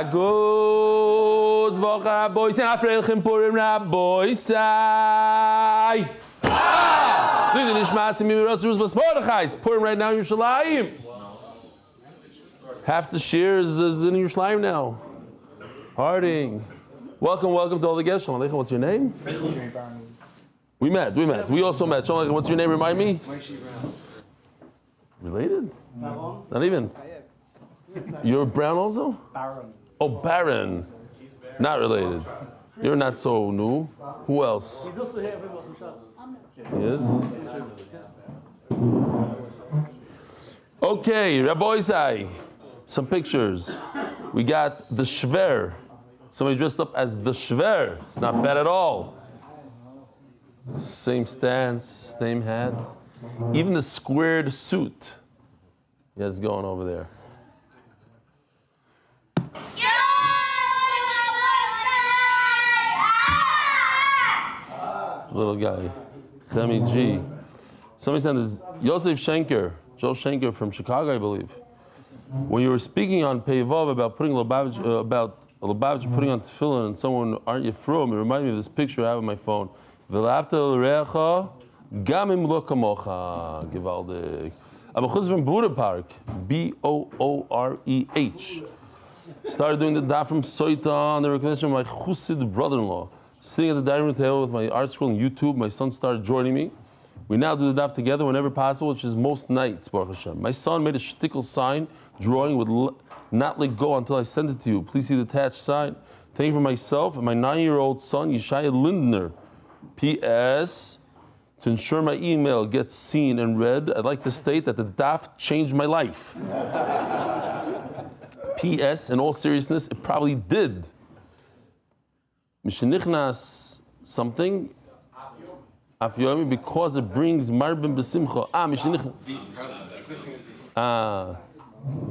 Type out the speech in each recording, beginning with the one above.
Good Voch Rabbois and Afreilchem Purim Rabboisai. It's Purim right now in Yerushalayim. Half the shears is in Yerushalayim now. Harding. Welcome to all the guests. Shalom Aleichem. What's your name? We met. We also met. Shalom Aleichem. What's your name? Remind me. Related? Not even. You're Brown also? Baron. Oh, Baron. Not related. You're not so new. Who else? He's also here for He is? Okay, Rabbi Isai. Some pictures. We got the Shver. Somebody dressed up as the Shver. It's not bad at all. Same stance, same hat. Even the squared suit he has going over there. Little guy. Chemi G. Somebody said this. Yosef Schenker, Joe Schenker from Chicago, I believe. When you were speaking on Peivav about putting Lubavitch, putting on tefillin and someone aren't you from, it reminded me of this picture I have on my phone. V'la'avta l'reacha gam im lo kamocha. Givaldik. I'm a chuz from Buddha Park. Booreh. Started doing the daf from Soita on the recognition of my chussid brother-in-law. Sitting at the dining room table with my art school on YouTube, my son started joining me. We now do the daf together whenever possible, which is most nights, Baruch Hashem. My son made a shtickle sign, drawing with not let go until I send it to you. Please see the attached sign. Thank you for myself and my 9-year-old son, Yeshaya Lindner. P.S. To ensure my email gets seen and read, I'd like to state that the daf changed my life. P.S. In all seriousness, it probably did. Mishenichnas something. Daf Yomi because it brings marbim besimcha.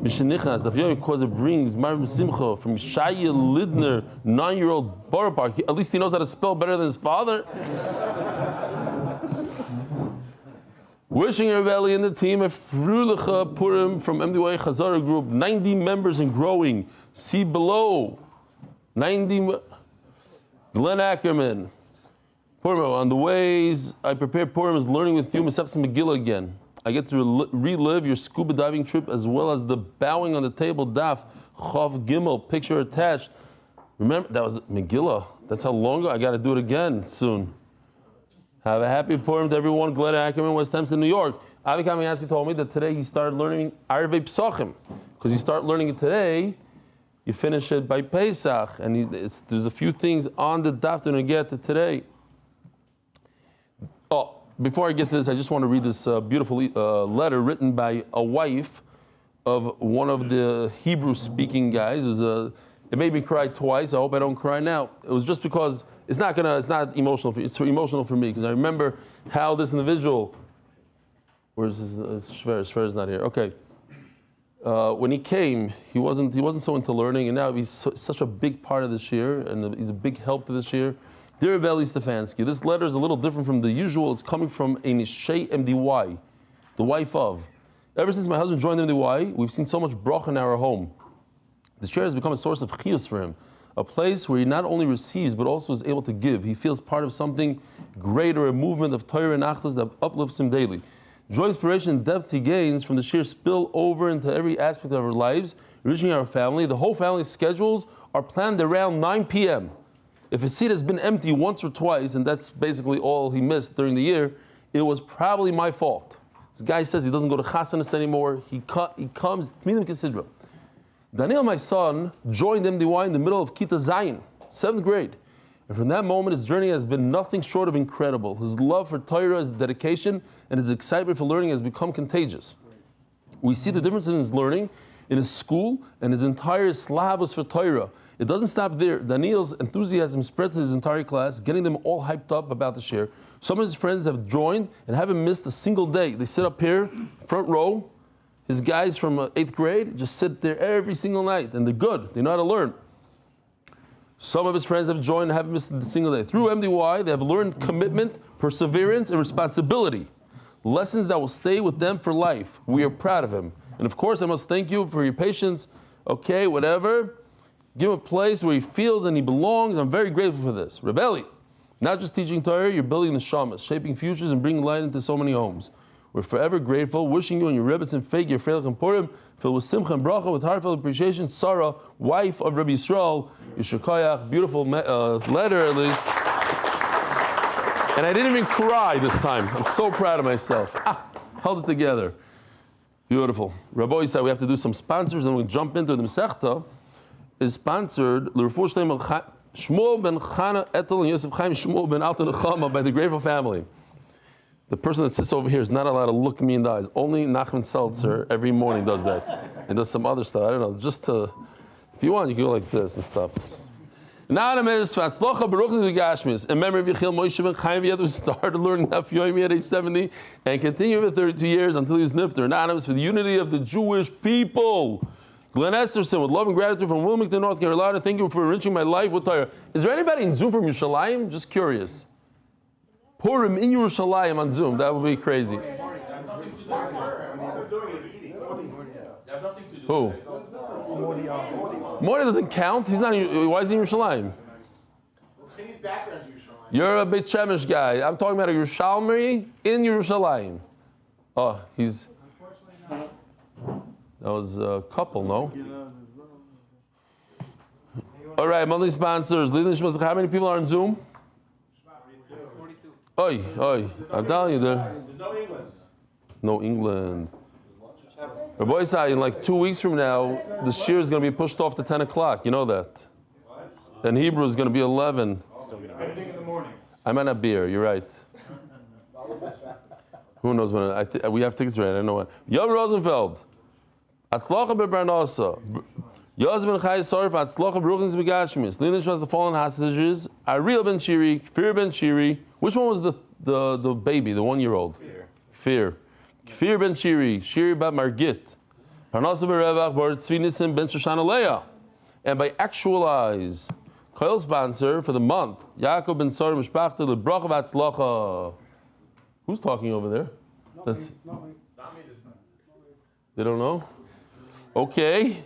Mishenichnas Daf Yomi because it brings marbim besimcha from Yeshaya Lindner, 9-year-old Borough Park. At least he knows how to spell better than his father. Wishing everybody in the team a Frulicha Purim from MDY Chazara Group, 90 members and growing. See below. 90. Glenn Ackerman. Purim, on the ways I prepare Purim is learning with you Masechta Megillah again. I get to relive your scuba diving trip as well as the bowing on the table daf, Chav Gimel, picture attached. Remember, that was Megillah. That's how long ago. I got to do it again soon. Have a happy Purim to everyone. Glenn Ackerman, West Hampton, New York. Avi Kamianzi told me that today he started learning Arvei Psachim. Because you start learning it today, you finish it by Pesach. And there's a few things on the daf to get to today. Oh, before I get to this, I just want to read this beautiful letter written by a wife of one of the Hebrew-speaking guys. It made me cry twice. I hope I don't cry now. It was just because it's not emotional for you. It's emotional for me because I remember how this individual. Where's Shver? Shver is not here. Okay. When he came, he wasn't so into learning, and now he's such a big part of this year, and he's a big help to this year. Dear Eli Stefansky, this letter is a little different from the usual. It's coming from a Nishei MDY, the wife of. Ever since my husband joined MDY, we've seen so much bracha in our home. The share has become a source of chiyus for him, a place where he not only receives but also is able to give. He feels part of something greater, a movement of Torah and Achdus that uplifts him daily. Joy, inspiration, and depth he gains from the share spill over into every aspect of our lives, enriching our family. The whole family's schedules are planned around 9 p.m. If his seat has been empty once or twice, and that's basically all he missed during the year, it was probably my fault. This guy says he doesn't go to chasanas anymore. He comes, Tmidim Kisidra. Daniel, my son, joined MDY in the middle of Kita Zayin, 7th grade. And from that moment, his journey has been nothing short of incredible. His love for Torah, his dedication, and his excitement for learning has become contagious. We see the difference in his learning, in his school, and his entire slavos for Torah. It doesn't stop there. Daniel's enthusiasm spread to his entire class, getting them all hyped up about the share. Some of his friends have joined and haven't missed a single day. They sit up here, front row. His guys from 8th grade just sit there every single night, and they're good. They know how to learn. Some of his friends have joined and haven't missed a single day. Through MDY, they have learned commitment, perseverance, and responsibility. Lessons that will stay with them for life. We are proud of him. And of course, I must thank you for your patience. Okay, whatever. Give him a place where he feels and he belongs. I'm very grateful for this. Rebelli, not just teaching Torah, you're building the shamas, shaping futures and bringing light into so many homes. We're forever grateful, wishing you and your rebbetzin and fake, your freilich and purim, filled with simcha and bracha, with heartfelt appreciation. Sarah, wife of Rabbi Yisrael, Yishakayach, beautiful letter at least. And I didn't even cry this time. I'm so proud of myself. Held it together. Beautiful. Rabbi said we have to do some sponsors, and we jump into the Masechta. Is sponsored lirfo Shmuel Ben Chana, Ettel, and Yosef Shmuel Ben Alte Nechama by the Grateful family. The person that sits over here is not allowed to look me in the eyes. Only Nachman Seltzer every morning does that. And does some other stuff. I don't know. Just to, if you want, you can go like this and stuff. Anonymous, Hatzlacha, ובגשמיות. In memory of Yechiel Moshe Ben Chaim, he had to start learning Daf Yomi at age 70 and continue for 32 years until he was nifter. Anonymous, for the unity of the Jewish people. Glenn Esterson, with love and gratitude from Wilmington, North Carolina. Thank you for enriching my life with Torah. Is there anybody in Zoom from Yerushalayim? Just curious. Purim in Yerushalayim on Zoom. That would be crazy. Who? Morty doesn't count. He's not. Why is he in Yerushalayim? His background to Yerushalayim. You're a Beit Shemesh guy. I'm talking about a Yerushalmi in Yerushalayim. Oh, he's. That was a couple, no? All right, monthly sponsors. How many people are on Zoom? 42. Oi. I'm telling you, There's no England. No England. Rabbi Isai, in like 2 weeks from now, the shir is going to be pushed off to 10 o'clock. You know that. And Hebrew is going to be 11. Editing in the morning. I might not be here. You're right. Who knows when? We have tickets ready. I don't know when. Yom Rosenfeld. Hatzlacha Parnassah. Yosef Ben Chaya Sara, Hatzlacha ובגשמיות. Lina was the fallen hostages. Ariel ben Shiri, Kfir ben Shiri. Which one was the baby, the 1-year-old? Kfir. Kfir ben Shiri, Shiri bat Margit. Parnassah berevach bar tzvinisim ben Shoshana Leah. And by actualize, Koil sponsor for the month, Yaakov ben Sara Mishpachta lebracha v'Hatzlacha. Who's talking over there? Not me this time. They don't know? Okay.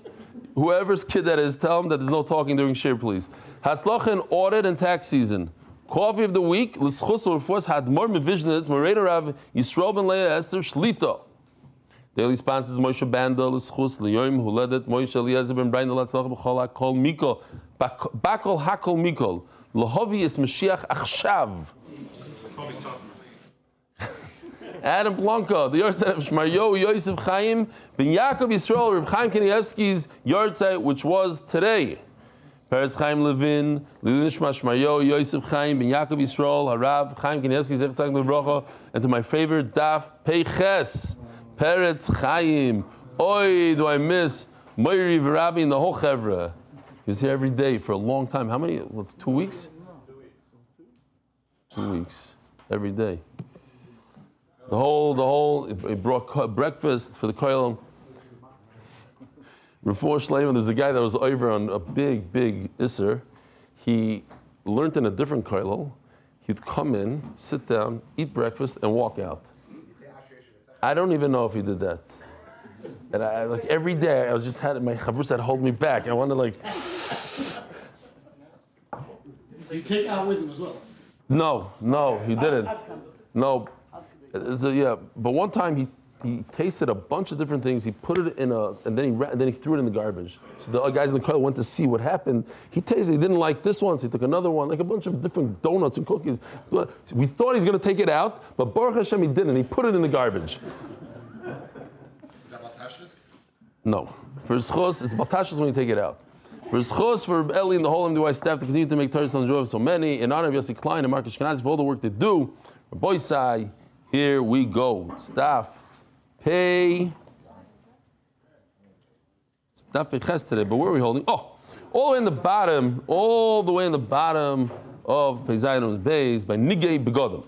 Whoever's kid that is, tell them that there's no talking during shir, please. Hatzlacha in audit and tax season. Coffee of the week, l'schus l'refus had more mevishnitz, Moreda Rav Yisrael ben Leah Esther Shlita. Daily sponsors Moshe Banda, l'schus l'yoim huledet, Moshe Eliezer ben Brian l'Hatzlacha b'chol hakol mikol, bakol hakol mikol, l'hovi es Mashiach achshav. Adam Blanca, the yahrzeit of Shmaryo Yosef Chaim Ben Yaakov Yisrael, Reb Chaim Kanievsky's yahrzeit, which was today. Peretz Chaim Levin, Lilin Shma Shmaryo Yosef Chaim Ben Yaakov Yisrael, Harav Chaim Kanievsky Zechtzak Levrocha, and to my favorite Daf Peiches, Peretz Chaim. Oi, do I miss Moiri V'Rabbi and the whole chevra. He was here every day for a long time. How many? 2 weeks? 2 weeks. Every day. The whole, it brought breakfast for the koilim. Before Shleiman, there's a guy that was over on a big isser. He learned in a different koilel. He'd come in, sit down, eat breakfast, and walk out. I don't even know if he did that. And I, like every day, I was just had my chavrus had hold me back. I wanted like. Did you take out with him as well? No, he didn't. No. Yeah, but one time he tasted a bunch of different things. He put it in and then he threw it in the garbage. So the guys in the car went to see what happened. He tasted. He didn't like this one, so he took another one, like a bunch of different donuts and cookies. We thought he was going to take it out, but Baruch Hashem he didn't. He put it in the garbage. Is that Baltashis? No, for schos it's Baltashis when you take it out. For schos for Eli and the whole MDY staff to continue to make Torah on the joy of so many in honor of Yossi Klein and Marcus Shkanaz for all the work they do. Boy Sai. Here we go. Staff. Pay. Staff Peches today, but where are we holding? Oh, all the way in the bottom of Amud Beis by Nigei Begodim.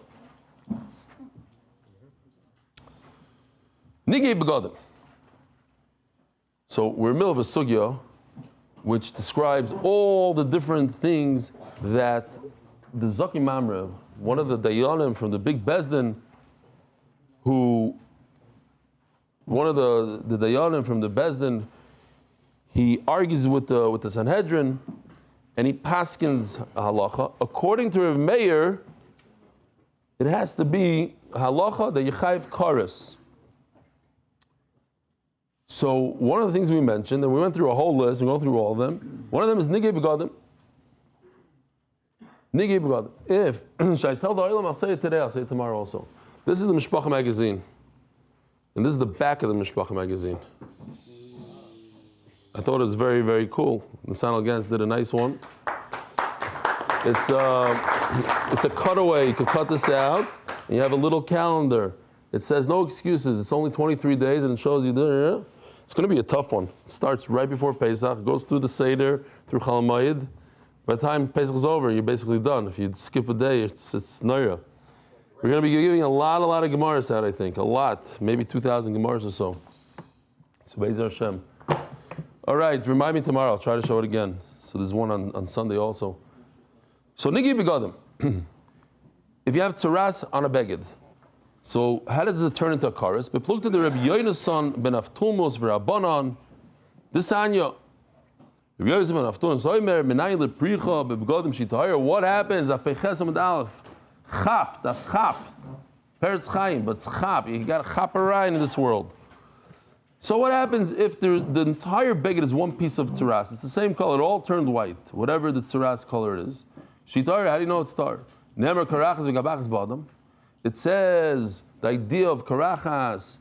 Nigei Begodim. So we're in the middle of a sugya which describes all the different things that the Zaki Mamre, one of the Dayanim from the big Bezdin, one of the Dayanim from the Bezdin, he argues with the Sanhedrin, and he paskins halacha. According to Rav Meir, it has to be halacha that yechayev kares. So one of the things we mentioned, and we went through a whole list, we go through all of them. One of them is nigei begadim. Nigei begadim. If should I tell the oilam, I'll say it today. I'll say it tomorrow also. This is the Mishpacha magazine, and this is the back of the Mishpacha magazine. I thought it was very, very cool. The San Gans did a nice one. It's a cutaway. You can cut this out, and you have a little calendar. It says no excuses. It's only 23 days, and it shows you there. It's going to be a tough one. It starts right before Pesach, goes through the Seder, through Chol Hamoed. By the time Pesach is over, you're basically done. If you skip a day, it's Noira. We're going to be giving a lot of Gemaras out, I think. A lot. Maybe 2,000 Gemaras or so. So Be'ezer Hashem. All right, remind me tomorrow. I'll try to show it again. So there's one on Sunday also. So nigei begadim. If you have tzaras on a beged, so how does it turn into a kares? Beplukta the Rabbi Yonasan ben Avtulmos v'Rabbanan. This anya. Rabbi Yonasan ben Avtulmos. Soimer menay lepricha bebegadim shitahir. What happens? Afpeches Amud Aleph. Chap. That chap. Peretz Chaim, but it's chap. You got a chaparai in this world. So what happens if the entire beged is one piece of tzaras? It's the same color, it all turned white, whatever the tzaras color it is. Shitar, how do you know it's tar? Nemer karachas v'gabachas b'adam. It says the idea of karachas,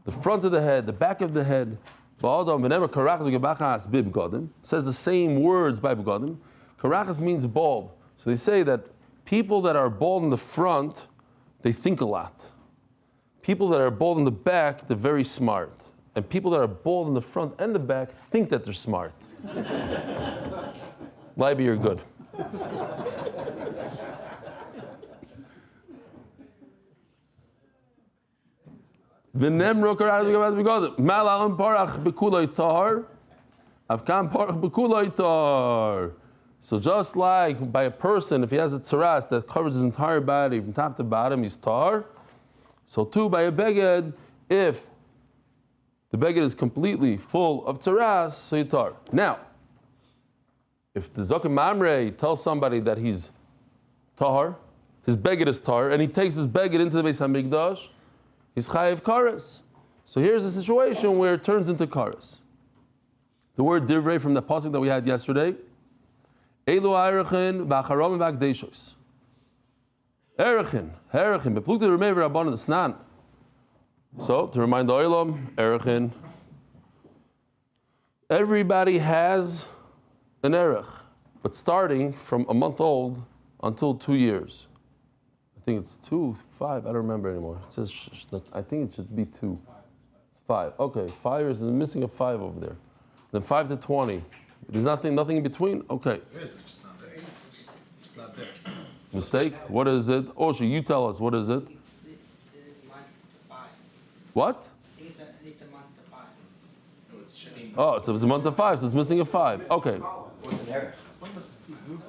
the front of the head, the back of the head, b'adam, v'nemer karachas v'gabachas b'b'gadim. It says the same words by b'gadim. Karachas means bald. So they say that people that are bald in the front, they think a lot. People that are bald in the back, they're very smart. And people that are bald in the front and the back think that they're smart. Libby, you're good. So just like by a person, if he has a tzaras that covers his entire body from top to bottom, he's tar. So too by a beged, if the beged is completely full of tzaras, so you tar. Now, if the Zokim Mamre tells somebody that he's tahar, his beged is tar, and he takes his beged into the Beis HaMikdash, he's chayev kares. So here's a situation where it turns into kares. The word divrei from the pasuk that we had yesterday, Elu erichin v'acharom v'akdeishos. Erichin, beplukta remei v'rabbanan snan. So, to remind the oilam, erichin, everybody has an erich, but starting from a month old until 2 years. I think it's 2, 5, I don't remember anymore. It says, I think it should be 2. It's 5. Okay, 5 years, there's missing a 5 over there. Then 5 to 20. There's nothing in between? Okay. Yes, it's just not there. It's just not there. Mistake? What is it? Oshi, you tell us, what is it? It's a month to 5. What? I think it's a month to 5. No, it's Shiri. Oh, so it's a month of 5, so it's missing a 5. Okay. What's an error?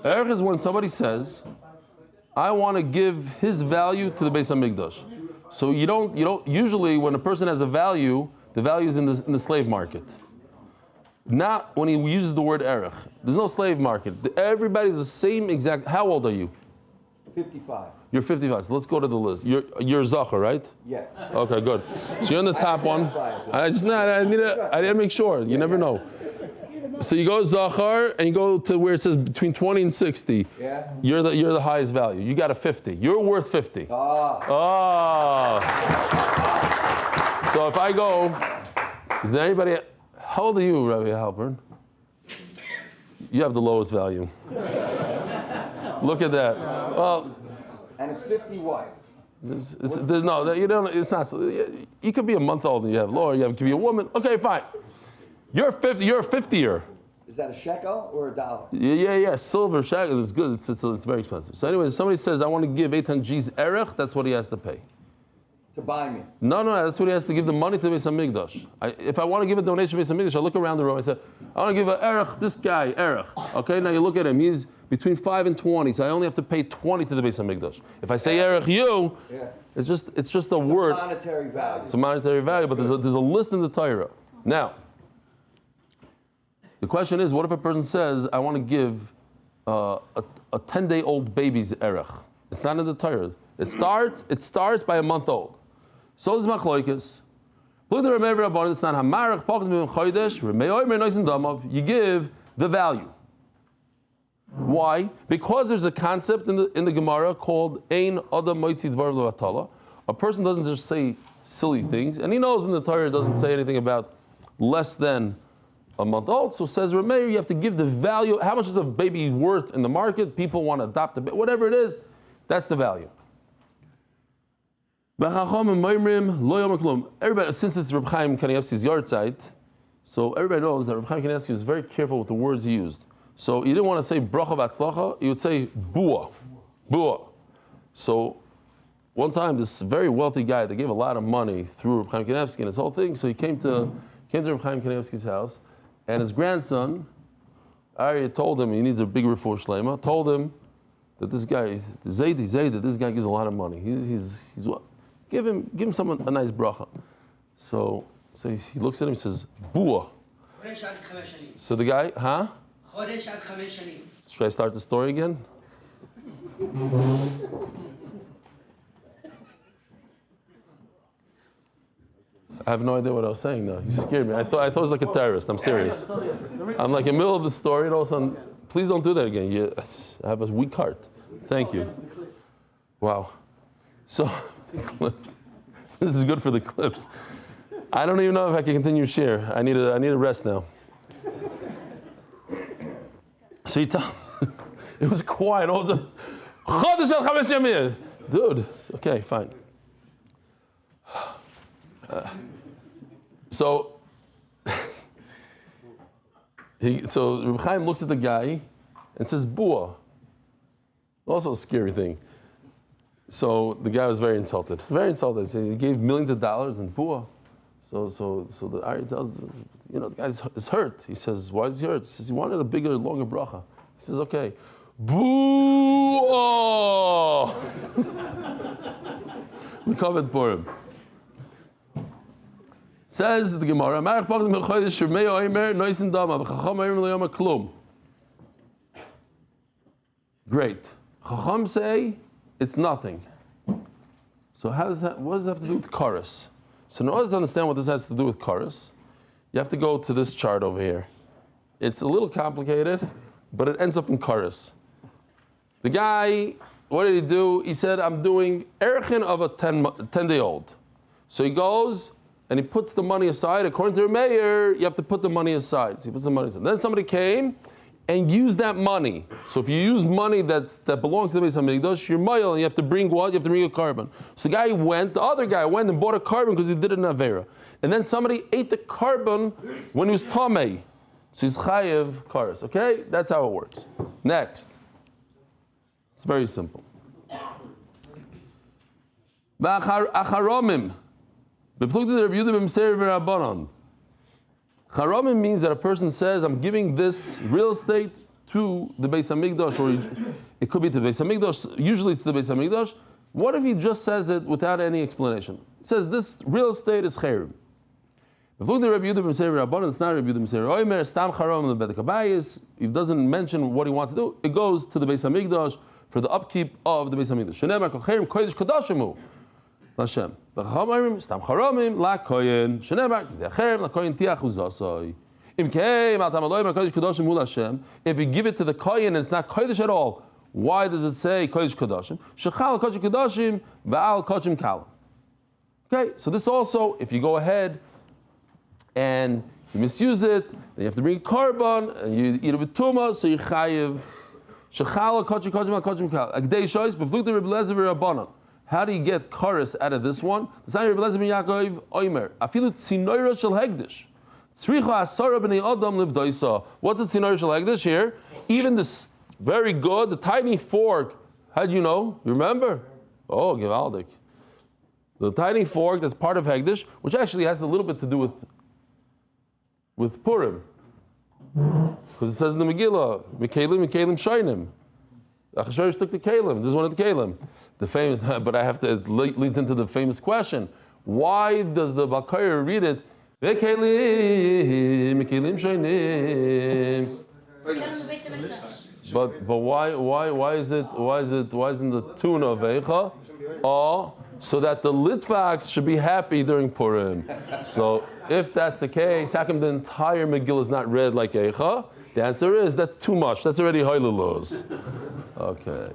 Erech is when somebody says, I want to give his value to the Beis HaMikdash. So you don't usually when a person has a value, the value is in the slave market. Not when he uses the word erech. There's no slave market. Everybody's the same exact. How old are you? 55. You're 55. So let's go to the list. You're Zachar, right? Yeah. Okay, good. So you're on the top one. I need to make sure. You never know. So you go Zachar and you go to where it says between 20 and 60. Yeah. You're the highest value. You got a 50. You're worth 50. Ah. Oh. So if I go, is there anybody? How old are you, Rabbi Halpern? You have the lowest value. Look at that. Well, And it's 50 what? it's not. You could be a month old and you have lower. You could be a woman. Okay, fine. You're a 50-year. Is that a shekel or a dollar? Yeah. Silver shekel is good. It's very expensive. So anyway, somebody says, I want to give 800 G's erech, that's what he has to pay. To buy me? No, that's what he has to give the money to the Beis HaMikdash. If I want to give a donation to the Beis HaMikdash, I look around the room, I say, I want to give a erech, this guy, erech. Okay, now you look at him, he's between 5 and 20, so I only have to pay 20 to the Beis HaMikdash. If I say erech you, it's just a word. It's a monetary value. It's a monetary value, but there's a list in the Torah. Now, The question is, what if a person says, I want to give a 10-day-old baby's erech? It's not in the Torah. It starts by a month old. So is machloikis. Look at the Remei Rabbanan. It's not hamarach pachas b'mim chodesh. Remei oimer noisin damav. You give the value. Why? Because there's a concept in the Gemara called ein adam moitzi dvar levatala. A person doesn't just say silly things, and he knows in the Torah it doesn't say anything about less than a month old. So says Remei, you have to give the value. How much is a baby worth in the market? People want to adopt a baby, whatever it is. That's the value. Everybody, since it's Reb Chaim Kanievsky's yard site, so everybody knows that Reb Chaim Kanievsky is very careful with the words he used. So he didn't want to say bracha v'atzlacha, he would say bua. So one time, this very wealthy guy, they gave a lot of money through Reb Chaim Kanievsky and his whole thing, so he came to Reb Chaim Kanievsky's house, and his grandson, Ariel, told him he needs a big refuah shlema, told him that this guy, Zayd, that this guy gives a lot of money. He's what? Give him a nice bracha. So he looks at him and says, bua. So the guy, huh? Should I start the story again? I have no idea what I was saying now. You scared me. I thought it was like a terrorist. I'm serious. I'm like in the middle of the story and all of a sudden, please don't do that again. I have a weak heart. Thank you. Wow. So, clips. This is good for the clips. I don't even know if I can continue to share. I need a rest now. So he tells, it was quiet. All of a sudden, dude, okay, fine. So Reb Chaim looks at the guy and says, bua. Also a scary thing. So the guy was very insulted. So he gave millions of dollars and bua. So the Ariel tells, the guy is hurt. He says, why is he hurt? He says, he wanted a bigger, longer bracha. He says, okay. Boo! We covered for him. Says the Gemara, great. Chacham say it's nothing. So what does that have to do with chorus? So in order to understand what this has to do with chorus, you have to go to this chart over here. It's a little complicated, but it ends up in chorus. The guy, what did he do? He said, I'm doing enriching of a 10-day-old. So he goes and he puts the money aside. According to the mayor, you have to put the money aside. So he puts the money aside. Then somebody came and used that money. So if you use money that belongs to the Beis HaMikdash, you're moyel, and you have to bring what? You have to bring a carbon. So the other guy went and bought a carbon because he did it in Avera. And then somebody ate the carbon when he was Tamei. So he's chayev kares. Okay? That's how it works. Next. It's very simple. Acharomim. Charomim means that a person says, I'm giving this real estate to the Beis HaMikdash, or it could be to the Beis HaMikdash, usually it's to the Beis HaMikdash. What if he just says it without any explanation? He says, this real estate is cherem. If you look at Rabbi Yehuda ben Chaya, it's not Rabbi Yehuda ben Chaya. Stam Charomim the Bedek. He doesn't mention what he wants to do. It goes to the Beis HaMikdash for the upkeep of the Beis HaMikdash. Shenemar kol cherem kodesh kodashemu. Hashem. Stam Charomim la koyen. Shenemar kizdecherem la koyen tiach uzasoi. If you give it to the kohen and it's not kodesh at all, why does it say kodesh kodashim? Shechal kodesh kodashim va'al kodashim kalam. Okay, so this also, if you go ahead and you misuse it, then you have to bring carbon and you eat it with tuma, so you chayiv shechal kodashim kodashim kalam. Agdei shoyis b'vlukta Reb Lezer v'Rabbanan. How do you get chorus out of this one? The Sanhedrin Reb Lezer ben Yaakov Oimer afilu tzinoira shel hegdish. What's the tzinoir shel hegdish here? Even this very good, the tiny fork. How do you know? You remember? Oh, gewaldig. The tiny fork that's part of hegdish, which actually has a little bit to do with Purim, because it says in the Megillah, Mikelim Shainim. Achashverosh took the Kalim. This is one of the Kalim. The famous, but I have to. It leads into the famous question: why does the Balkair read it? V'kelim shonim. But why isn't the tune of Eicha? Oh, so that the Litvaks should be happy during Purim. So if that's the case, how come the entire Megillah is not read like Eicha? The answer is that's too much. That's already Hailulos. Okay.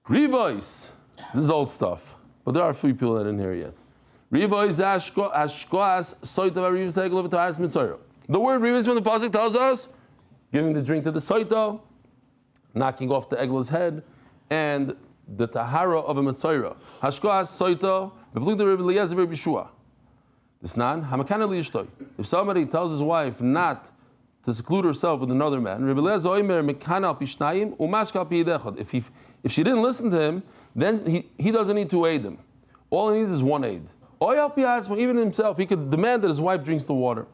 Revoice. This is old stuff, but there are a few people that didn't hear it yet. Revoice ashkoas soitav arivas egel of taharas mitzayro. The word revoice from the pasuk tells us giving the drink to the soita, knocking off the egla's head, and the tahara of a mitzayro. Hashkoas soita b'plug the Rebbe Eliezer b'Yeshua. This nan hamakana li'ishtoi. If somebody tells his wife not to seclude herself with another man, Rebbe Eliezer oimer mekana al pishnayim umashka al piyidechad. If she didn't listen to him, then he doesn't need to aid him. All he needs is one aid. Even himself, he could demand that his wife drinks the water.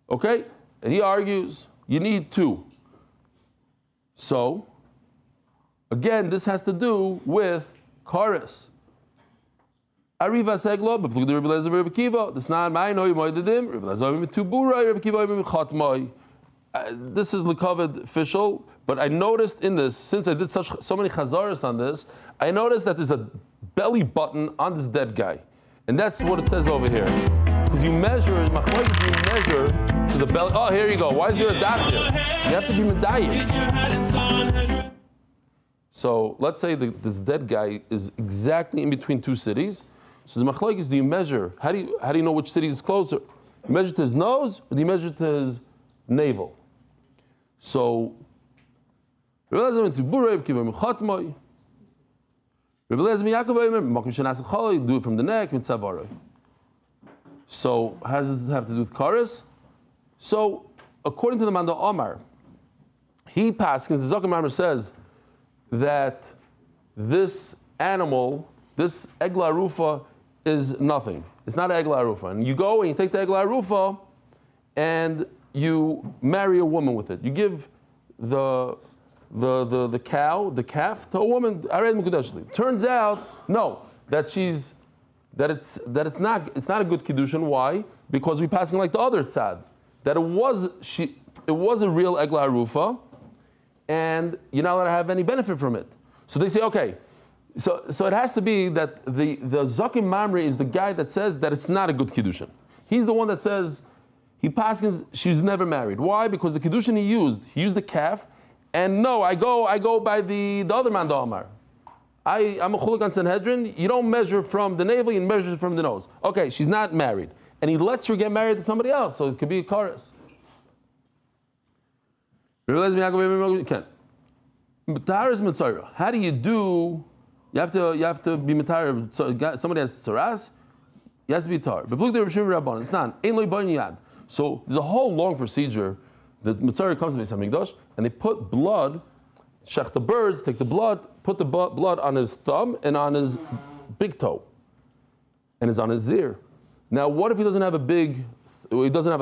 Okay? And he argues, you need two. So, again, this has to do with chorus. Ariva seglo, beflug the Rebbe Eliezer Rebbe Kiva. This not my no moededim. Rebbe Eliezer tu buray, Rebbe Kiva chatmai. This is Lekavod official, but I noticed in this, since I did so many chazaras on this, I noticed that there's a belly button on this dead guy. And that's what it says over here. Because you measure to the belly. Oh, here you go. Why is there a dot here? You have to be medayik. So let's say this dead guy is exactly in between two cities. So the machlokes, do you measure? How do you know which city is closer? You measure to his nose, or do you measure to his navel? So do it from the neck. So how does this have to do with chorus? So according to the Manda Omar, he paskins, the Zakam Amar says that this animal, this Egla Arufa, is nothing. It's not Egla Arufa. And you go and you take the Egla Arufa and you marry a woman with it. You give the calf to a woman. Turns out, no, that it's not a good kiddushin. Why? Because we passing like the other tzad, that it was a real Egla Arufa, and you're not allowed to have any benefit from it. So they say, okay, so it has to be that the Zakim Mamre is the guy that says that it's not a good kiddushin. He's the one that says he passes she's never married. Why? Because the kiddushin he used the calf, and no, I go by the other man, the Omar. I'm a chuluk on Sanhedrin. You don't measure from the navel, you measure from the nose. Okay, she's not married, and he lets her get married to somebody else, so it could be a chorus. How do you do? You have to be mitar. Somebody has tzaras, you have to be tar. It's not. So there's a whole long procedure. The mitzvah comes to Beis Hamikdash, and they put blood, shech the birds, take the blood, put the blood on his thumb and on his big toe, and it's on his ear. Now, what if he doesn't have a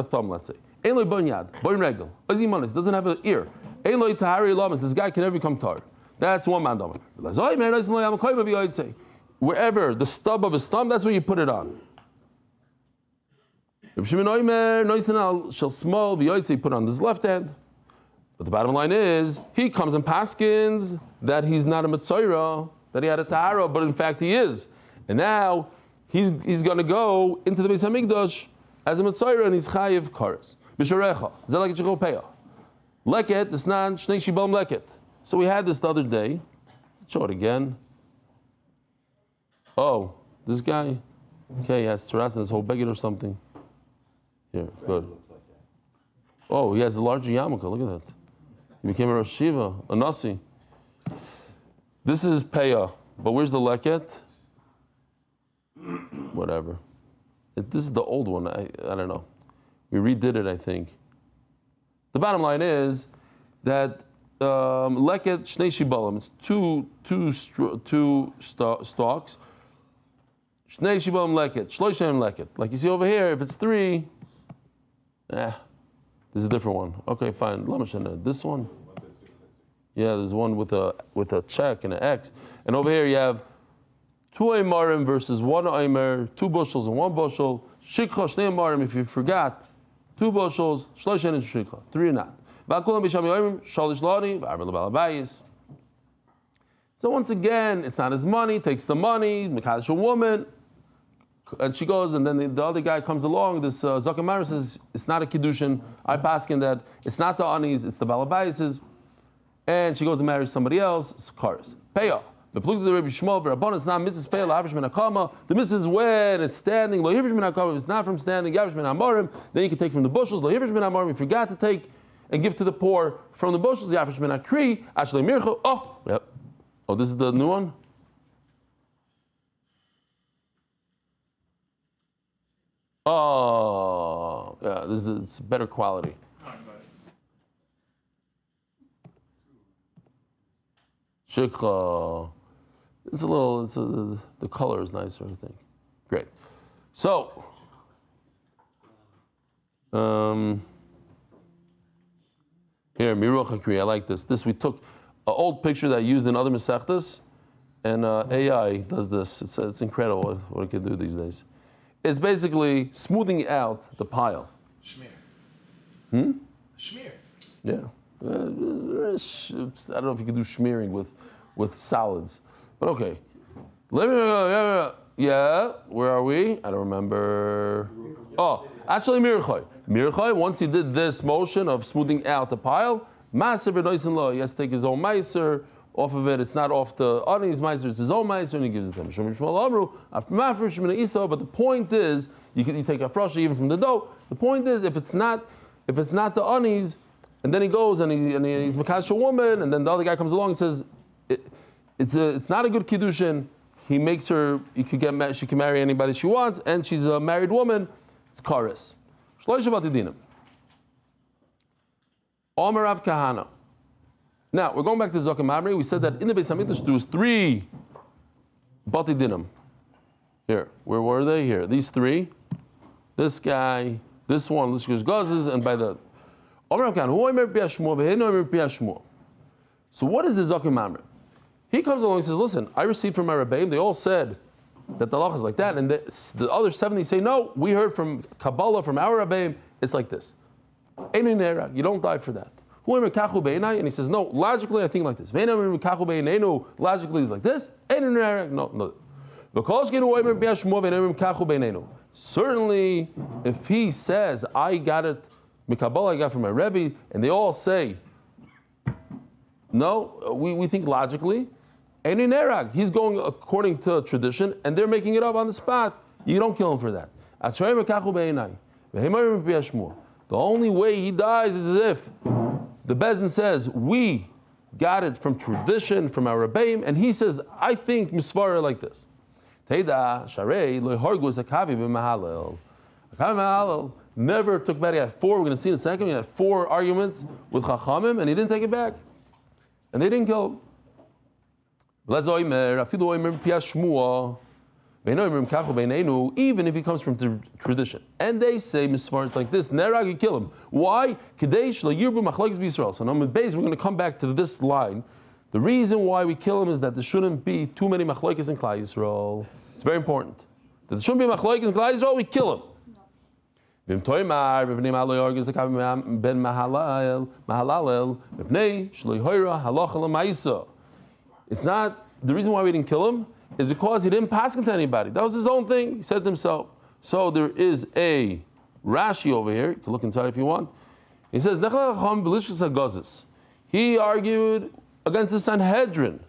thumb, let's say? Ein lo bon yad, bon regel, doesn't have an ear. Ein lo tahari lamas, this guy can never become tar. That's one man. Wherever the stub of his thumb, that's where you put it on. If Shimon Oimer, shall small, put on his left hand. But the bottom line is, he comes and paskins that he's not a Mitzayra, that he had a Tahara, but in fact he is. And now, he's going to go into the Beis HaMikdash as a Mitzayra, and he's Chayiv Kares. B'sharecha, zeleket shechopeya. Leket, the snan, shnei shibam leket. So we had this the other day. Show it again. Oh, this guy, okay, he has tzaras in his whole beggar or something. Here, good. Oh, he has a larger yarmulke. Look at that. He became a Rosh Shiva, a Nasi. This is Peah, but where's the leket? Whatever. This is the old one. I don't know. We redid it, I think. The bottom line is that leket shnei shibalim. It's two stalks. Shnei shibalim leket. Shloishem leket. Like you see over here, if it's three, this is a different one. Okay, fine. This one. Yeah, there's one with a check and an X. And over here you have 2 Eimarim versus 1 Eimer, 2 bushels and 1 bushel. Shikha Shnei Eimarim, if you forgot, 2 bushels, Shlosh Shenin Shikha, 3 or not. V'akulam b'sham yoyim, Shalish Lani, v'arba l'balabayis. So once again, it's not his money, takes the money, Mekadosh a woman, and she goes, and then the other guy comes along, this Zakamara says, it's not a Kiddushin, I paskin that, it's not the Anis, it's the Balabayises, and she goes and marries somebody else, it's Karis. Peah. The plug to the Rabbi Shmuel, Rabban, it's not mitzvah peah, lavish min hakama. The mitzvah is when it's standing, lo hivish min hakama. If it's not from standing, yavish min hamorim, then you can take from the bushels, lo hivish min hamorim. If you forgot to take and give to the poor from the bushels, yavish min hakri, ashlei mircho. Oh, yep. Oh, this is the new one? Oh, yeah, this is it's better quality. Shikha. It's a little, the color is nicer, I think. Great. So, here, Miruch HaKri, I like this. This we took an old picture that I used in other Masechtas, and AI does this. It's incredible what it can do these days. It's basically smoothing out the pile. Schmear. Schmear. Yeah. I don't know if you can do smearing with salads. But okay. Yeah, where are we? I don't remember. Oh, actually Mirchai. Mirchai, once he did this motion of smoothing out the pile, Maser v'noisen lo, he has to take his own meiser off of it. It's not off the audience meiser, it's his own meiser, and he gives it to him. But the point is, you take a frosha even from the dough. The point is, if it's not the anis, and then he goes and he's makadosh a woman, and then the other guy comes along and says, it's not a good kiddushin. He makes her. She can marry anybody she wants, and she's a married woman. It's kares. Shloisha batidinim. Omer Rav Kahana. Now we're going back to Zokim Mamre. We said that in the Beis Hamikdash there was 3 batidinim. Here, where were they? Here, these 3. This guy, this one, this goes gazes, and by the Omer Rav Kahana. Who Omer Piashmuel? V'hein Omer Piashmuel. So what is the Zokim Mamre? He comes along and says, listen, I received from my Rebbeim, they all said that the halacha is like that, and the other 70 say, no, we heard from Kabbalah, from our Rebbeim, it's like this. You don't die for that. And he says, no, logically I think like this. Logically is like this. No. Certainly, if he says, I got it, Kabbalah I got from my Rebbe, and they all say, no, we think logically. He's going according to tradition, and they're making it up on the spot. You don't kill him for that. The only way he dies is if the Bezdin says, we got it from tradition, from our Rebbeim, and he says, I think Misvara like this. Never took back. He had 4, we're going to see in a second, he had 4 arguments with Chachamim, and he didn't take it back. And they didn't kill him. Even if he comes from tradition. And they say, Mismar, it's like this, Nerag, you kill him. Why? So on Amud Beis, we're going to come back to this line. The reason why we kill him is that there shouldn't be too many machlokes in Klal Yisrael. It's very important. That there shouldn't be machlokes in Klal Yisrael, we kill him. It's not, the reason why we didn't kill him is because he didn't pass it to anybody. That was his own thing. He said to himself. So there is a Rashi over here. You can look inside if you want. He says, he argued against the Sanhedrin.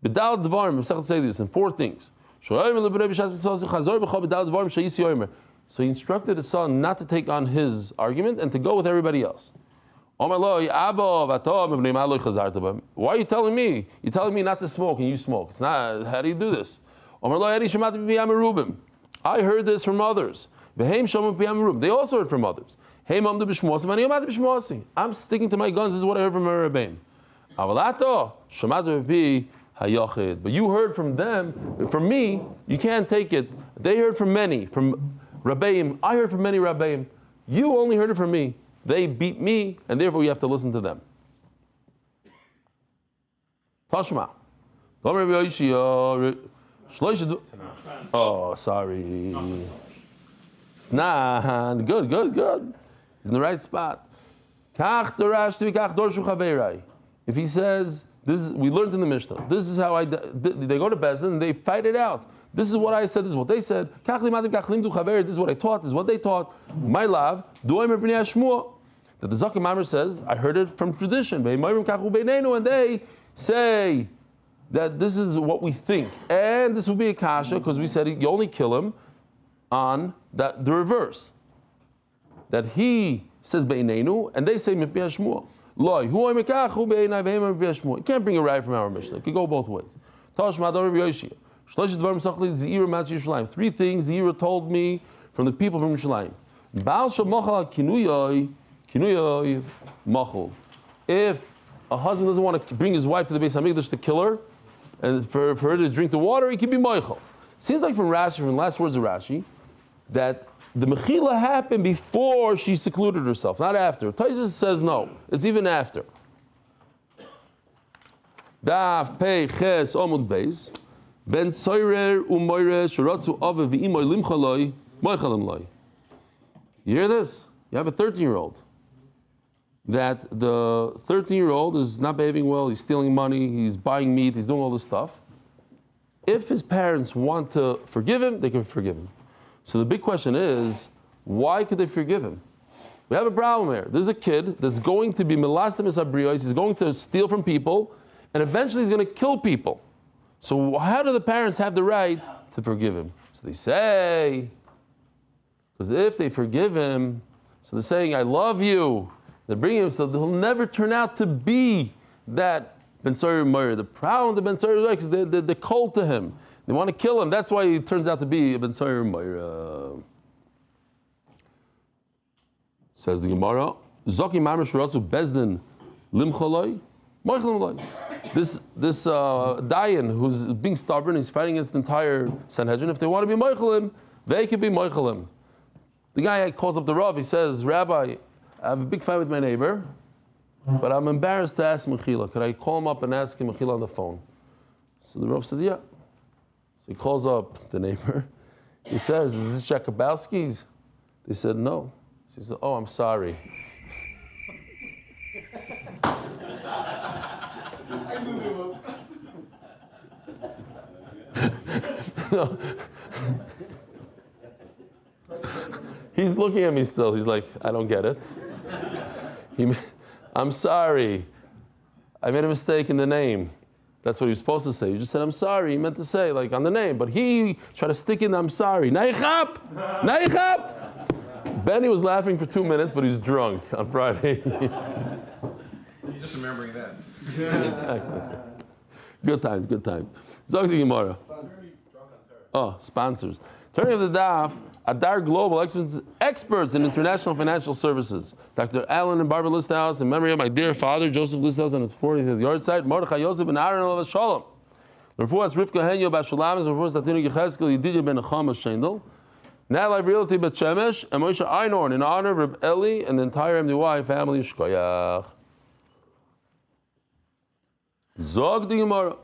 B'dal dvarim, say this in 4 things. So he instructed his son not to take on his argument and to go with everybody else. Why are you telling me? You're telling me not to smoke and you smoke. It's not, how do you do this? I heard this from others. They also heard from others. I'm sticking to my guns. This is what I heard from my Rebbeim. But you heard from them. From me, you can't take it. They heard from many. From Rabbeim, I heard from many Rabbeim. You only heard it from me. They beat me, and therefore you have to listen to them. Tashma. Oh, sorry. Nah, good. He's in the right spot. If he says, this is, we learned in the Mishnah, this is how they go to Bezdin and they fight it out. This is what I said, this is what they said. This is what I taught, this is what they taught. My love, that the Zakim Mamre says, I heard it from tradition. And they say that this is what we think. And this will be a kasha because we said you only kill him on the reverse. That he says Beinenu and they say Mipi Shmuel. You can't bring a right from our Mishnah. It could go both ways. Three things Zira told me from the people from Yerushalayim. If a husband doesn't want to bring his wife to the Beis Hamikdash to kill her, and for her to drink the water, he can be moichel. Seems like from Rashi, from the last words of Rashi, that the mechila happened before she secluded herself, not after. Taisus says no, it's even after. Daf Pei Ches Amud Beis Ben Soirer Umoire Sharatzu Ave V'imoy Limchaloi Moichalim Loi. You hear this? You have a 13-year-old. That the 13-year-old is not behaving well, he's stealing money, he's buying meat, he's doing all this stuff. If his parents want to forgive him, they can forgive him. So the big question is, why could they forgive him? We have a problem here. There's a kid that's going to be melastim esabrios, he's going to steal from people, and eventually he's going to kill people. So how do the parents have the right to forgive him? So they say, because if they forgive him, so they're saying, I love you. They bring him, so he'll never turn out to be that Ben Soyer Meir. The problem with the Ben Soyer is because they're cold to him. They want to kill him. That's why he turns out to be a Ben Soyer Meir. Says the Gemara, Zoki Mamre Shiratzu Bezdin Limcholoi, Moichlem. This Dayan who's being stubborn, he's fighting against the entire Sanhedrin. If they want to be Moichelim, they can be Moichelim. The guy calls up the Rav, he says, Rabbi, I have a big fight with my neighbor, but I'm embarrassed to ask Mechila. Could I call him up and ask him Mechila on the phone? So the Rav said, yeah. So he calls up the neighbor. He says, is this Jakubowski's? They said, no. So he said, oh, I'm sorry. I knew they would. No. He's looking at me still. He's like, I don't get it. I'm sorry. I made a mistake in the name. That's what he was supposed to say. He just said, I'm sorry. He meant to say, like, on the name. But he tried to stick in, I'm sorry. Neichap! Neichap! Benny was laughing for 2 minutes, but he was drunk on Friday. So you're just remembering that. Good times. Zog the Gemara. Oh, sponsors. Turning of the Daf, Adar Global experts in international financial services. Dr. Allen and Barbara Listhouse, in memory of my dear father, Joseph Listhouse, on his 40th yard site, Mordechai Yosef Ben Ariel of Shalom. Lirfo as Rivka Henyo Bashalam, as Lirfo Statinu Yecheskel, Yedidya Ben Chama Shendel. Now live realty Bet Shemesh, and Moshe Einorn, in honor of Reb Eli and the entire MDY family, Shkoyach. Zog the Gemara.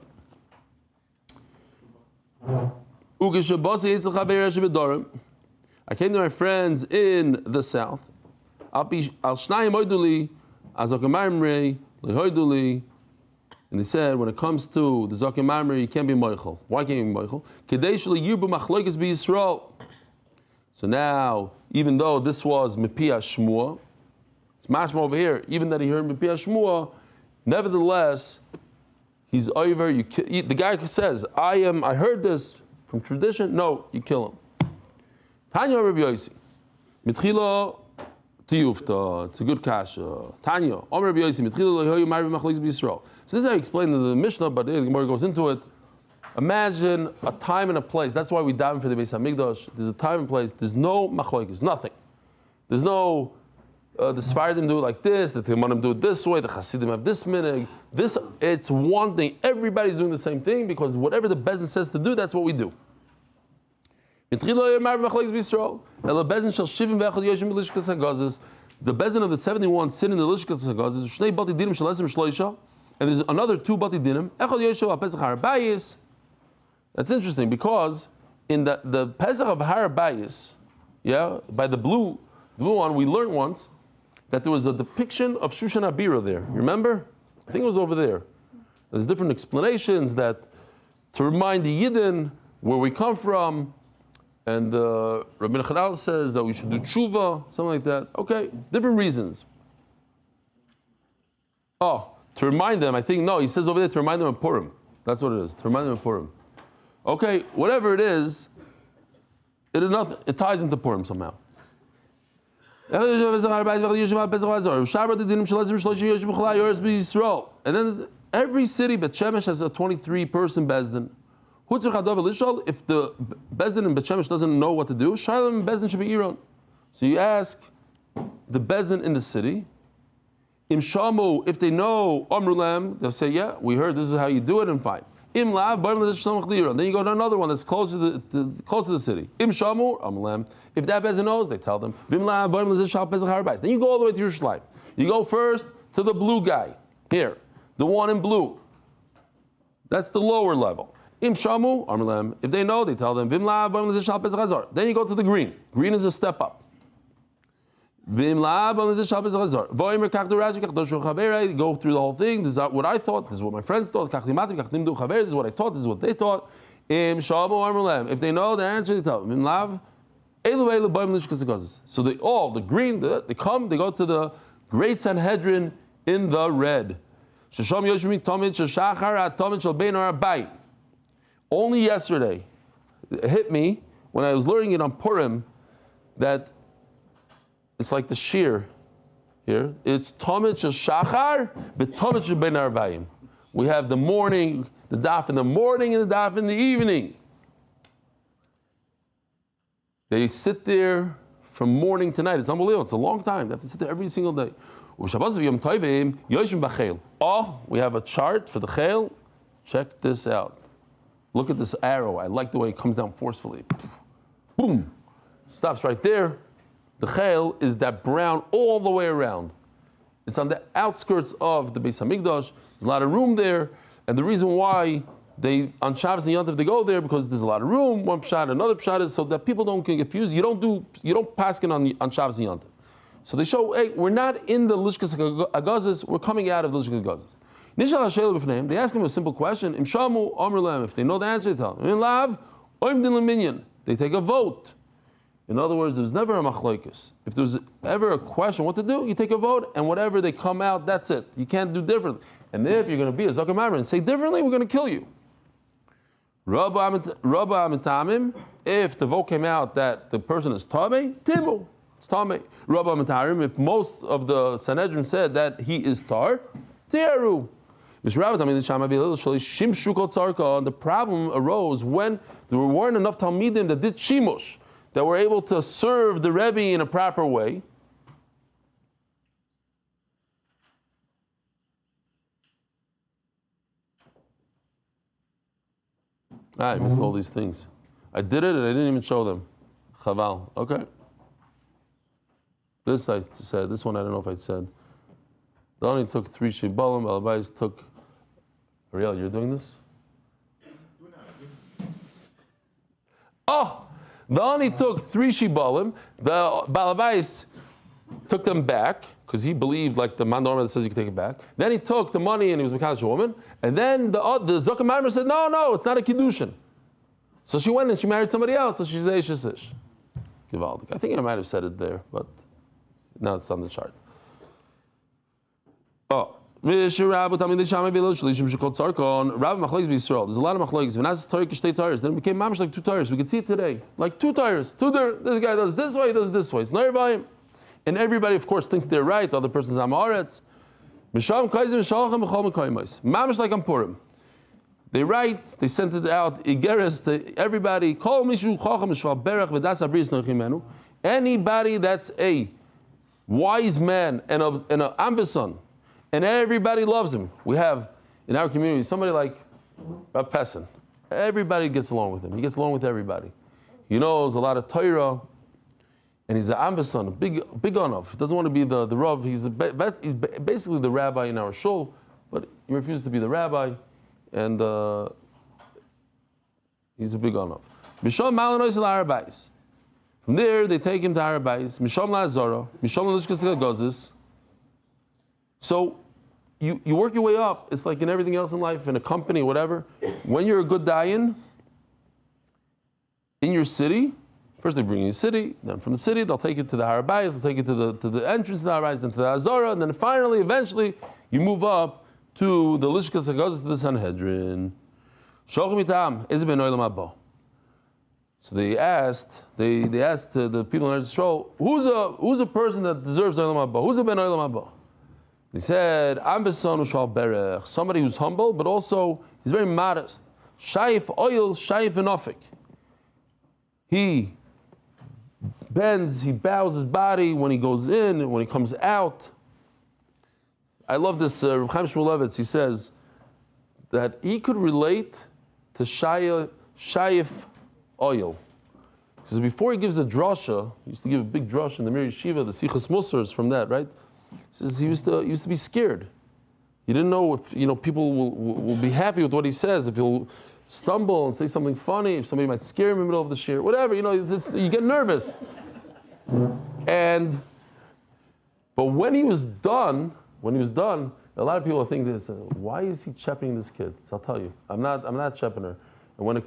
I came to my friends in the south. And they said, when it comes to the Zakim Mamre, you can't be Moichel. Why can't you be Moichel? So now, even though this was Mepia Shmua, it's mashma over here, even that he heard Mepia Shmua, nevertheless, he's over. The guy says, I heard this from tradition. No, you kill him. Tanya Rabbi Yossi, mitchila tiyufta. It's a good kasha. Tanya, Omer Rabbi Yossi, mitchila lohoyu marvi machlokes b'Yisrael. So this is how I explained in the Mishnah, but the Gemara goes into it. Imagine a time and a place. That's why we daven for the Beis Hamikdash. There's a time and place. There's no machlokes, nothing. There's no. The Sephardim do it like this. The Teimanim do it this way. The Hasidim have this minhag. It's one thing. Everybody's doing the same thing because whatever the Bezdin says to do, that's what we do. The Bezdin of the 71 sit in the Lishkas HaGazes, and there's another 2 Bati Dinim. Echad Yoshev al Pesach HaRabayis, That's interesting because in the Pesach of Har Bayis, yeah, by the blue one, we learned once that there was a depiction of Shushan Abira there. You remember? I think it was over there. There's different explanations that to remind the Yidden where we come from, and Rabbi Nachal says that we should do tshuva, something like that. Okay, different reasons. Oh, to remind them, I think, no, he says over there to remind them of Purim. That's what it is, to remind them of Purim. Okay, whatever it is, it ties into Purim somehow. And then every city, Bet Shemesh, has a 23-person Bezdin. If the Bezdin in Bet Shemesh doesn't know what to do, Shailam Bezdin should be Iran. So you ask the Bezdin in the city, Im Shamu, if they know Amrulam, they'll say, yeah, we heard this is how you do it, and fine. Im Lav, then you go to another one that's close to the city. Im Shamu, Amrulam. If that Bezdin knows, they tell them. Then you go all the way to Yerushalayim. You go first to the blue guy. Here, the one in blue. That's the lower level. Im Shamu, Amrulam. If they know, they tell them. Then you go to the green. Green is a step up. Go through the whole thing. This is what I thought. This is what my friends thought. This is what I thought. This is what they thought. If they know the answer, they tell them. So the green, they go to the great Sanhedrin in the red. Only yesterday, it hit me when I was learning it on Purim that it's like the shear here. It's Tomit Shachar, but Tomit Ben Arbayim. We have the morning, the daf in the morning and the daf in the evening. They sit there from morning to night. It's unbelievable. It's a long time. They have to sit there every single day. Oh, we have a chart for the chayil. Check this out. Look at this arrow. I like the way it comes down forcefully. Boom. Stops right there. The chayil is that brown all the way around. It's on the outskirts of the Beis Hamikdash. There's a lot of room there, and the reason why they on Shabbos and Yom Tov they go there because there's a lot of room. One pshat, another pshat is so that people don't get confused. You don't paskin on Shabbos and Yom Tov. So they show, hey, we're not in the Lishkas Agazis. We're coming out of the Lishkas Agazis. Nishal Hashel b'fneim. They ask him a simple question. Im shamu amrulem. If they know the answer, they tell them. In lav oim din leminyan. They take a vote. In other words, there's never a machlokes. If there's ever a question what to do, you take a vote, and whatever they come out, that's it. You can't do differently. And if you're going to be a zakar mamre and say differently, we're going to kill you. Rabba amitamim. If the vote came out that the person is tamei, timu, it's tamei. Rabba amitarim. If most of the Sanhedrin said that he is tar, tiaru. The problem arose when there weren't enough talmidim that did shimush, that were able to serve the Rebbe in a proper way. I missed all these things. I did it and I didn't even show them. Chaval. Okay. This I said. This one I don't know if I said. The only took 3 shibalim. Balabais took. Ariel, you're doing this? Oh! The only took 3 shibalim. The Balabais took them back because he believed like the man that says you can take it back. Then he took the money and he was Mekadosh a woman. And then the Zakah Maimer said, no, it's not a Kiddushin. So she went and she married somebody else. So she's Eish Ish. Givaldik. I think I might have said it there, but now it's on the chart. Oh. There's a lot of machlokes Torahs. Then it became mamish like 2 Torahs. We can see it today, like 2 Torahs. This guy does this way, he does it this way. It's not by him, and everybody, of course, thinks they're right. The other person's amaretz. Mamish like on Purim. They write. They sent it out. Igeres to everybody. Anybody that's a wise man and an ambition. And everybody loves him. We have in our community somebody like a peasant. Everybody gets along with him. He gets along with everybody. He knows a lot of Torah, and he's an ambason, a big onav. He doesn't want to be the rav. He's basically the rabbi in our shul, but he refuses to be the rabbi. And He's a big enough. Misham malanois al Beis. From there, they take him to Beis. Misham la'azara. Misham la'lishkas gazis. So, you work your way up. It's like in everything else in life, in a company, whatever. When you're a good dayan, in your city, first they bring you to the city, then from the city they'll take you to the Beis, they'll take you to the entrance to the Beis, then to the Azara, and then finally, eventually, you move up to the Lishkas HaGazis, to the Sanhedrin. So they asked the people in Esterson, who's a person that deserves Olam Haba? Who's a Ben Olam Haba? They said, Am Besonu Shal Berech, somebody who's humble, but also he's very modest. Shaif oil, shaif enofik. He bends, he bows his body when he goes in and when he comes out. I love this, Reb Chaim Shmuel, he says that he could relate to shaif oil. He says before he gives a drasha, he used to give a big drasha in the Mir Yeshiva, the Sichas Musar is from that, right? He says he used to be scared. He didn't know if people will be happy with what he says, if he'll stumble and say something funny, if somebody might scare him in the middle of the shir, whatever, you get nervous. But when he was done, a lot of people think this, why is he chepping this kid? So I'll tell you, I'm not chepping her. And when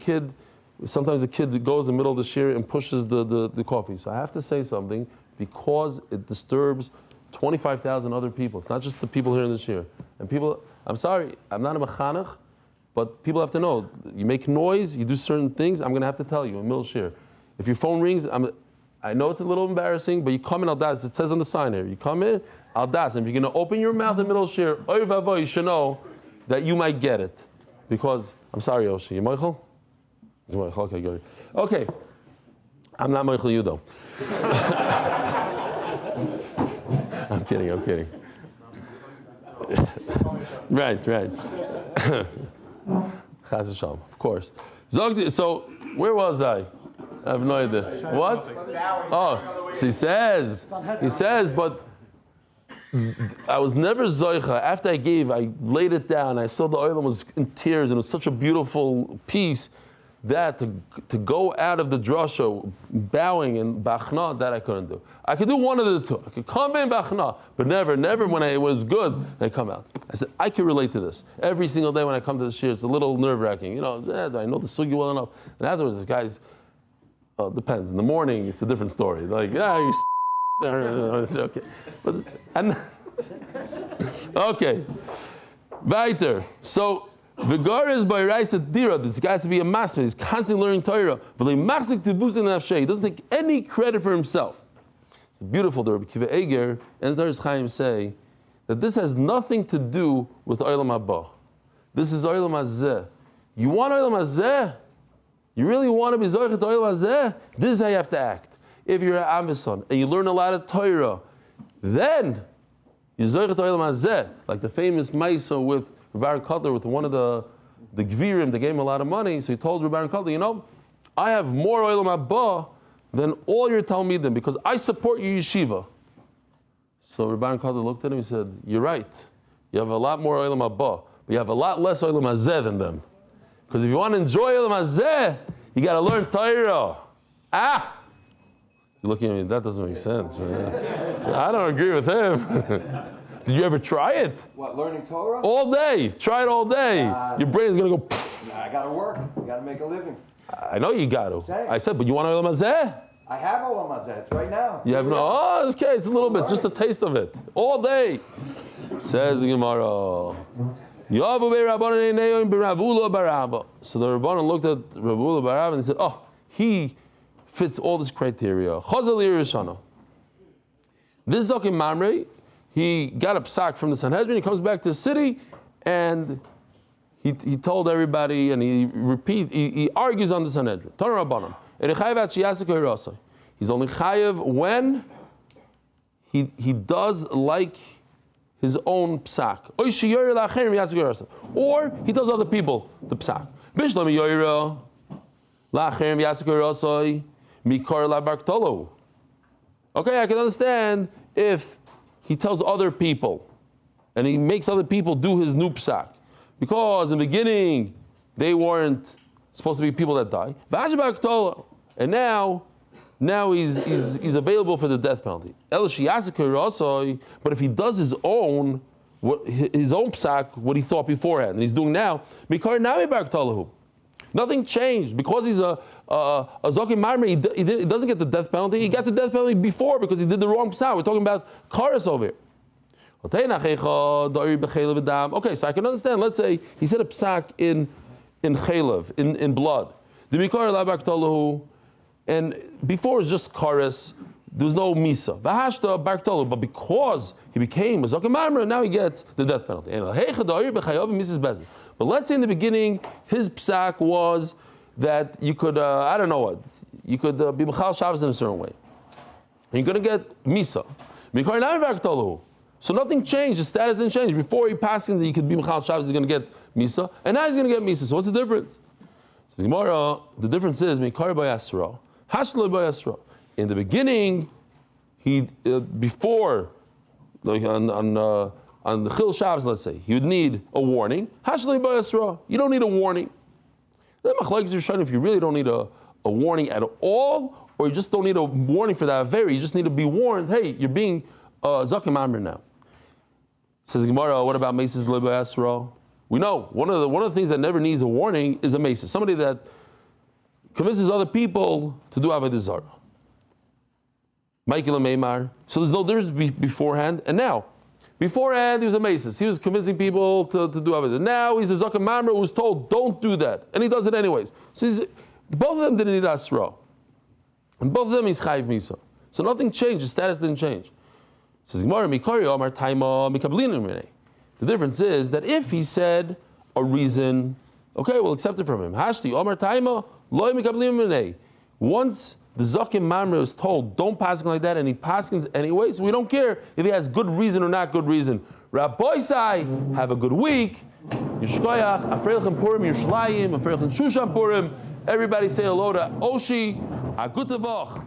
sometimes a kid goes in the middle of the shir and pushes the coffee. So I have to say something because it disturbs 25,000 other people. It's not just the people here in the shir. And people, I'm sorry, I'm not a mechanech, but people have to know, you make noise, you do certain things, I'm going to have to tell you in middle shir. If your phone rings, I know it's a little embarrassing, but you come in al das. It says on the sign here, you come in al das. And if you're going to open your mouth in the middle shir, oy vavoy, you should know that you might get it. Because, I'm sorry, Yoshi, you Michael? Okay, good. Okay, I'm not Michael you though. I'm kidding. Right. Chas v'shalom, of course. So, where was I? I have no idea. What? Oh, so he says, but I was never zoicha. After I laid it down, I saw the oil was in tears, and it was such a beautiful piece that to go out of the drasha bowing and bachna, that I couldn't do. I could do one of the two. I could come in bachna, but never when it was good, I come out. I said, I can relate to this. Every single day when I come to the shir, it's a little nerve-wracking. Do I know the sugi well enough? And afterwards, the guys, depends. In the morning, it's a different story. Like, okay. Okay. Weiter. So, Vigar is by Raisa Dira. This guy has to be a master. He's constantly learning Torah. But he doesn't take any credit for himself. It's beautiful. The Rabbi Kiva Eger and the Torah's Chaim say that this has nothing to do with Olam Haba. This is Olam Hazeh. You want Olam Hazeh? You really want to be Zoichet Olam Hazeh? This is how you have to act. If you're an Amazon and you learn a lot of Torah, then you Zoichet Olam Hazeh, like the famous Maisa with Rabbi Kotler, with one of the Gvirim, they gave him a lot of money. So he told Rabbi Kotler, I have more Olam Haba than all your Talmidim because I support your yeshiva. So Rabbi Kotler looked at him and said, you're right. You have a lot more Olam Haba, but you have a lot less Olam Hazeh than them. Because if you want to enjoy Olam Hazeh, you got to learn Torah. You're looking at me, that doesn't make sense, man. I don't agree with him. Did you ever try it? What, learning Torah? All day. Try it all day. Your brain is going to go, I got to work. You got to make a living. I know you got to. Same. I said, but you want Olam Hazeh? I have Olam Hazeh. It's right now. You have okay, it's a little bit, just a taste of it. All day. Says the Gemara. So the Rabbanan looked at Ravula Barab and said, he fits all this criteria. This Zakim Mamre, he got a psak from the Sanhedrin, he comes back to the city, and he told everybody, and he argues on the Sanhedrin. He's only chayev when he does like his own psak. Or he tells other people the psak. Okay, I can understand if he tells other people and he makes other people do his new psak. Because in the beginning they weren't supposed to be people that die. And now he's available for the death penalty. But if he does his own psak, what he thought beforehand, and he's doing now, nothing changed. Because he's a Zokim Marmer, he doesn't get the death penalty. He got the death penalty before because he did the wrong psak. We're talking about Karas over here. Okay, so I can understand. Let's say he said a psak in chaylev, in blood. And before it's just kares, there was no misa. But because he became a zaken marmer, now he gets the death penalty. But let's say in the beginning, his psak was that you could, I don't know what, you could be mechal Shabbos in a certain way. And you're going to get misa. So nothing changed, his status didn't change. Before he passed in that you could be mechal Shabbos, he's going to get misa, and now he's going to get misa. So what's the difference? So the difference is, in the beginning, he before, like on the Chil Shabbos, let's say, he would need a warning. You don't need a warning. If you really don't need a warning at all, or you just don't need a warning for that very, you just need to be warned. Hey, you're being Zakim Amr now. Says Gemara, what about Mesis Leba Yisrael? We know one of the things that never needs a warning is a Mesis, somebody that convinces other people to do Avodah Zarah. Michael Meimar. So there's no difference beforehand and now. Beforehand, he was a Mesis. He was convincing people to do Avodah. Now he's a Zakim Mamre who was told, don't do that. And he does it anyways. So both of them didn't need Asra. And both of them he's Chayiv Misa. So nothing changed. His status didn't change. Says Gemara, Mikari Omar Taima Mikablin. The difference is that if he said a reason, okay, we'll accept it from him. Hashti Omar Taima Loy Mikablin. Once the Zakim Mamre is told, don't pass like that, and he passes anyway, so we don't care if he has good reason or not good reason. Rabbi Sai, have a good week. Yishkoyach, Afreilchem Purim, Yerushalayim, Afreilchem Shushan Purim. Everybody say hello to Oshi, a good Voch.